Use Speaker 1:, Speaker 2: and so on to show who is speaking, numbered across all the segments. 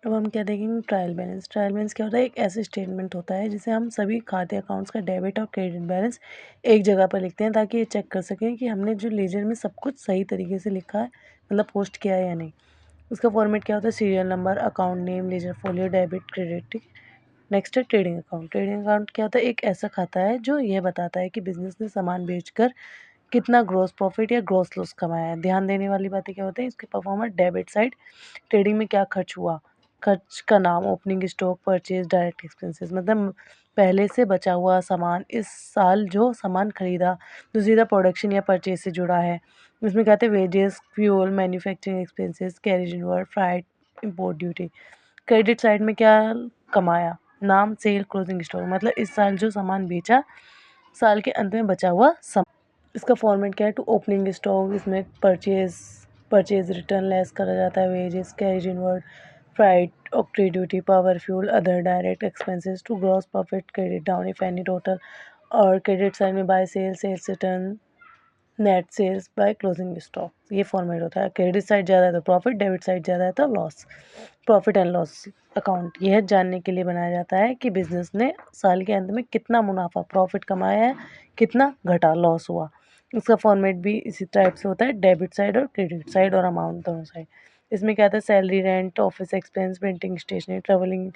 Speaker 1: अब हम क्या देखेंगे, ट्रायल बैलेंस। ट्रायल बैलेंस क्या होता है, एक ऐसे स्टेटमेंट होता है जिसे हम सभी खाते अकाउंट्स का डेबिट और क्रेडिट बैलेंस एक जगह पर लिखते हैं ताकि ये चेक कर सकें कि हमने जो लेजर में सब कुछ सही तरीके से लिखा है, मतलब पोस्ट किया है या नहीं। उसका फॉर्मेट क्या होता है, serial number, account name, ledger folio, debit, credit, ठीक है। नेक्स्ट है ट्रेडिंग अकाउंट। ट्रेडिंग अकाउंट क्या होता है, एक ऐसा खाता है जो यह बताता है कि बिजनेस ने सामान बेचकर कितना ग्रॉस प्रॉफिट या ग्रॉस लॉस कमाया है। ध्यान देने वाली बातें क्या होती हैं, इसके परफॉर्मेंस। डेबिट साइड, ट्रेडिंग में क्या खर्च हुआ, खर्च का नाम, opening stock, purchase, direct expenses, मतलब पहले से बचा हुआ सामान, इस साल जो सामान खरीदा जो सीधा प्रोडक्शन या परचेज से जुड़ा है। इसमें कहते हैं wages, fuel, manufacturing expenses, carriage inward, freight, import duty. Credit side में क्या कमाया, नाम, सेल, क्लोजिंग स्टॉक, मतलब इस साल जो सामान बेचा, साल के अंत में बचा हुआ सामान। इसका फॉर्मेट क्या है, टू ओपनिंग स्टॉक, इसमें परचेज रिटर्न लेस करा जाता है, wages, carriage inward, freight, octroi duty, power, fuel, other direct expenses, to gross profit, credit down if any total. और क्रेडिट साइड में by sales return, net sales by closing stock, ये format होता है। Credit side ज़्यादा है तो profit, debit side ज़्यादा है तो loss. Profit and loss account यह जानने के लिए बनाया जाता है कि बिजनेस ने साल के अंत में कितना मुनाफा, प्रॉफिट कमाया है, कितना घटा, लॉस हुआ। इसका फॉर्मेट भी इसी टाइप से होता है, डेबिट साइड और क्रेडिट साइड और अमाउंट दोनों साइड। इसमें क्या आता है, salary, rent, office expense, printing, stationery, travelling,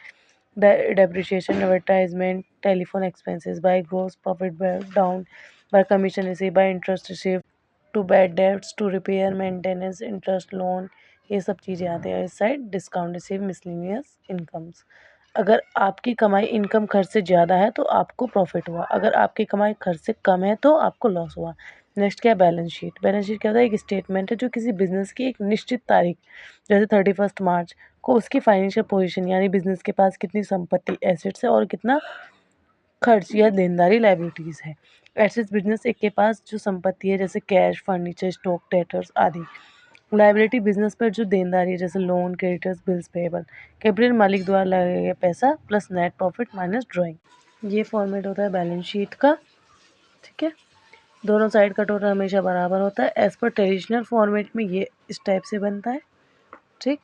Speaker 1: depreciation, advertisement, telephone expenses, by gross profit down, by commission received, by interest received, to bad debts, to repair, maintenance, interest, loan, ये सब चीज़ें आती हैं। इस side discount receive, miscellaneous incomes. अगर आपकी कमाई income खर्च से ज़्यादा है तो आपको प्रॉफिट हुआ, अगर आपकी कमाई खर्च से कम है तो आपको लॉस हुआ। नेक्स्ट क्या है, बैलेंस शीट। बैलेंस शीट क्या होता है, एक स्टेटमेंट है जो किसी बिजनेस की एक निश्चित तारीख, जैसे 31 मार्च को, उसकी फाइनेंशियल पोजीशन, यानी बिजनेस के पास कितनी संपत्ति, एसेट्स है, और कितना खर्च या देनदारी, लाइबिलिटीज़ है। एसेट्स, बिजनेस एक के पास जो संपत्ति है जैसे कैश, फर्नीचर, स्टॉक, डेटर्स आदि। लाइबिलिटी, बिजनेस पर जो देनदारी है जैसे loan, creditors, bills payable. Capital, मालिक द्वारा लगाया गया पैसा plus net profit minus drawing. ये फॉर्मेट होता है बैलेंस शीट का, ठीक है। दोनों साइड का टोटल हमेशा बराबर होता है। एज पर ट्रेडिशनल फॉर्मेट में ये इस टाइप से बनता है, ठीक।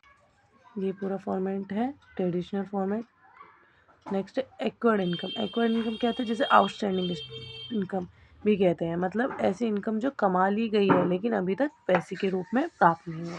Speaker 1: ये पूरा फॉर्मेट है traditional format. Next acquired income. Acquired income क्या होता है, जैसे आउटस्टैंडिंग इनकम भी कहते हैं, मतलब ऐसी इनकम जो कमा ली गई है लेकिन अभी तक पैसे के रूप में प्राप्त नहीं हुई।